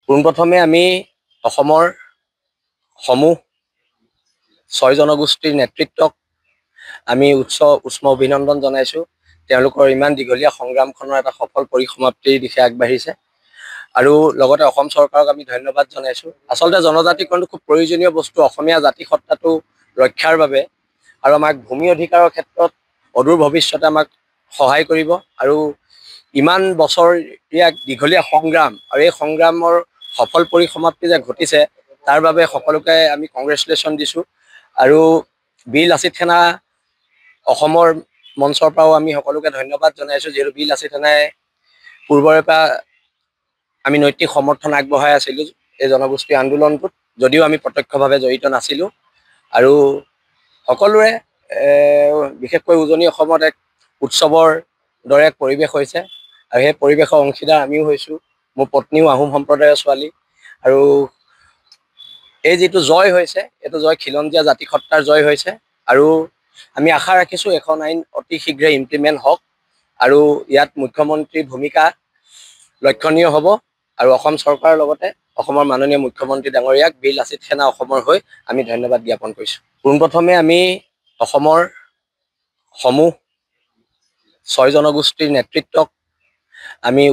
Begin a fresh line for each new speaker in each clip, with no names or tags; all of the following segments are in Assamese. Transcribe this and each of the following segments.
পোনপ্ৰথমে আমি অসমৰ সমূহ ৬ জনগোষ্ঠীৰ নেতৃত্বক আমি উষ্ম অভিনন্দন জনাইছোঁ। তেওঁলোকৰ ইমান দীঘলীয়া সংগ্ৰামখনৰ এটা সফল পৰিসমাপ্তিৰ দিশে আগবাঢ়িছে আৰু লগতে অসম চৰকাৰক আমি ধন্যবাদ জনাইছোঁ। আচলতে জনজাতিকৰণটো খুব প্ৰয়োজনীয় বস্তু অসমীয়া জাতিসত্তাটো ৰক্ষাৰ বাবে আৰু আমাক ভূমি অধিকাৰৰ ক্ষেত্ৰত অদূৰ ভৱিষ্যতে আমাক সহায় কৰিব আৰু ইমান বছৰীয়া দীঘলীয়া সংগ্ৰাম আৰু এই সংগ্ৰামৰ সফল পৰিসমাপ্তি যে ঘটিছে তাৰ বাবে সকলোকে আমি কংগ্ৰেচুলেশ্যন দিছোঁ আৰু বীৰ লাচিত সেনা অসমৰ মঞ্চৰ পৰাও আমি সকলোকে ধন্যবাদ জনাইছোঁ, যিহেতু বীৰ লাচিত সেনাই পূৰ্বৰে পৰা আমি নৈতিক সমৰ্থন আগবঢ়াই আছিলোঁ এই জনগোষ্ঠীৰ আন্দোলনটোত, যদিও আমি প্ৰত্যক্ষভাৱে জড়িত নাছিলোঁ। আৰু সকলোৰে বিশেষকৈ উজনি অসমত এক উৎসৱৰ দৰে এক পৰিৱেশ হৈছে আৰু সেই পৰিৱেশৰ অংশীদাৰ আমিও হৈছোঁ। মোৰ পত্নীও আহোম সম্প্ৰদায়ৰ ছোৱালী আৰু এই যিটো জয় হৈছে এইটো জয় খিলঞ্জীয়া জাতিসত্তাৰ জয় হৈছে আৰু আমি আশা ৰাখিছোঁ এখন আইন অতি শীঘ্ৰে ইমপ্লিমেণ্ট হওক আৰু ইয়াত মুখ্যমন্ত্ৰীৰ ভূমিকা লক্ষণীয় হ'ব আৰু অসম চৰকাৰৰ লগতে অসমৰ মাননীয় মুখ্যমন্ত্ৰী ডাঙৰীয়াক বীৰ লাচিত সেনা অসমৰ হৈ আমি ধন্যবাদ জ্ঞাপন কৰিছোঁ। পোনপ্ৰথমে আমি অসমৰ সমূহ ৬ জনগোষ্ঠীৰ নেতৃত্বক আমি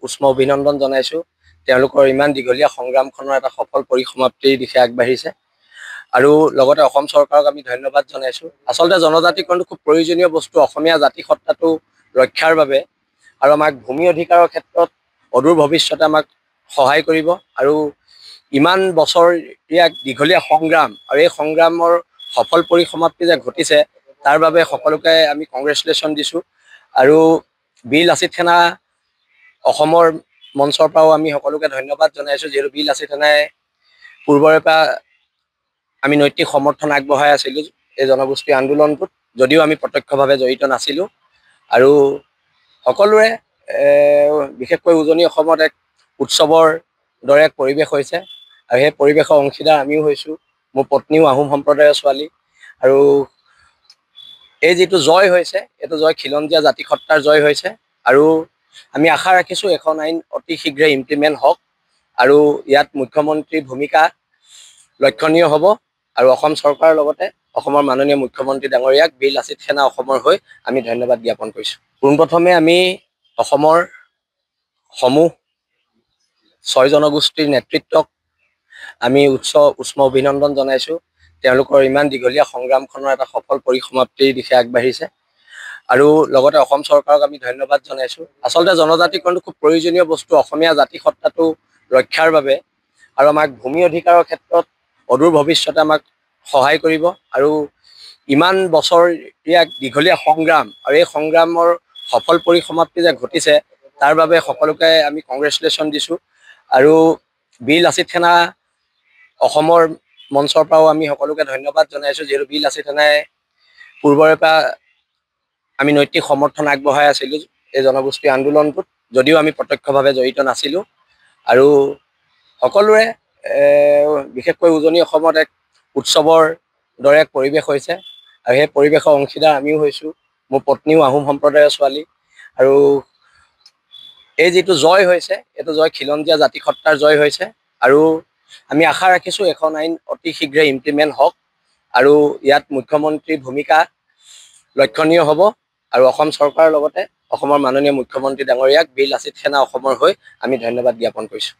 উষ্ম অভিনন্দন জনাইছোঁ। তেওঁলোকৰ ইমান দীঘলীয়া সংগ্ৰামখনৰ এটা সফল পৰিসমাপ্তিৰ দিশে আগবাঢ়িছে আৰু লগতে অসম চৰকাৰক আমি ধন্যবাদ জনাইছোঁ। আচলতে জনজাতিকৰণটো খুব প্ৰয়োজনীয় বস্তু অসমীয়া জাতিসত্তাটো ৰক্ষাৰ বাবে আৰু আমাক ভূমি অধিকাৰৰ ক্ষেত্ৰত অদূৰ ভৱিষ্যতে আমাক সহায় কৰিব আৰু ইমান বছৰীয়া দীঘলীয়া সংগ্ৰাম আৰু এই সংগ্ৰামৰ সফল পৰিসমাপ্তি যে ঘটিছে তাৰ বাবে সকলোকে আমি কংগ্ৰেচুলেশ্যন দিছোঁ আৰু বীৰ লাচিত সেনা অসমৰ মঞ্চৰ পৰাও আমি সকলোকে ধন্যবাদ জনাইছোঁ, যিহেতু বীৰ লাচিত সেনাই পূৰ্বৰে পৰা আমি নৈতিক সমৰ্থন আগবঢ়াই আছিলোঁ এই জনগোষ্ঠীৰ আন্দোলনটোত, যদিও আমি প্ৰত্যক্ষভাৱে জড়িত নাছিলোঁ। আৰু সকলোৰে বিশেষকৈ উজনি অসমত এক উৎসৱৰ দৰে এক পৰিৱেশ হৈছে আৰু সেই পৰিৱেশৰ অংশীদাৰ আমিও হৈছোঁ। মোৰ পত্নীও আহোম সম্প্ৰদায়ৰ ছোৱালী আৰু এই যিটো জয় হৈছে এইটো জয় খিলঞ্জীয়া জাতিসত্তাৰ জয় হৈছে আৰু আমি আশা ৰাখিছোঁ এখন আইন অতি শীঘ্ৰে ইমপ্লিমেণ্ট হওক আৰু ইয়াত মুখ্যমন্ত্ৰীৰ ভূমিকা লক্ষণীয় হ'ব আৰু অসম চৰকাৰৰ লগতে অসমৰ মাননীয় মুখ্যমন্ত্ৰী ডাঙৰীয়াক বীৰ লাচিত সেনা অসমৰ হৈ আমি ধন্যবাদ জ্ঞাপন কৰিছোঁ। পোনপ্ৰথমে আমি অসমৰ সমূহ ৬ জনগোষ্ঠীৰ নেতৃত্বক আমি উষ্ম অভিনন্দন জনাইছোঁ। তেওঁলোকৰ ইমান দীঘলীয়া সংগ্ৰামখনৰ এটা সফল পৰিসমাপ্তিৰ দিশে আগবাঢ়িছে আৰু লগতে অসম চৰকাৰক আমি ধন্যবাদ জনাইছোঁ। আচলতে জনজাতিকৰণটো খুব প্ৰয়োজনীয় বস্তু অসমীয়া জাতিসত্তাটো ৰক্ষাৰ বাবে আৰু আমাক ভূমি অধিকাৰৰ ক্ষেত্ৰত অদূৰ ভৱিষ্যতে আমাক সহায় কৰিব আৰু ইমান বছৰীয়া দীঘলীয়া সংগ্ৰাম আৰু এই সংগ্ৰামৰ সফল পৰিসমাপ্তি যে ঘটিছে তাৰ বাবে সকলোকে আমি কংগ্ৰেচুলেশ্যন দিছোঁ আৰু বীৰ লাচিত সেনা অসমৰ মঞ্চৰ পৰাও আমি সকলোকে ধন্যবাদ জনাইছোঁ, যিহেতু বীৰ লাচিত সেনাই পূৰ্বৰে পৰা আমি নৈতিক সমৰ্থন আগবঢ়াই আছিলোঁ এই জনগোষ্ঠীৰ আন্দোলনটোত, যদিও আমি প্ৰত্যক্ষভাৱে জড়িত নাছিলোঁ। আৰু সকলোৰে বিশেষকৈ উজনি অসমত এক উৎসৱৰ দৰে এক পৰিৱেশ হৈছে আৰু সেই পৰিৱেশৰ অংশীদাৰ আমিও হৈছোঁ। মোৰ পত্নীও আহোম সম্প্ৰদায়ৰ ছোৱালী আৰু এই যিটো জয় হৈছে এইটো জয় খিলঞ্জীয়া জাতিসত্তাৰ জয় হৈছে আৰু আমি আশা ৰাখিছোঁ এখন আইন অতি শীঘ্ৰে ইমপ্লিমেণ্ট হওক আৰু ইয়াত মুখ্যমন্ত্ৰীৰ ভূমিকা লক্ষণীয় হ'ব আৰু অসম চৰকাৰৰ লগতে অসমৰ মাননীয় মুখ্যমন্ত্ৰী ডাঙৰীয়াক বীৰ লাচিত সেনা অসমৰ হৈ আমি ধন্যবাদ জ্ঞাপন কৰিছোঁ।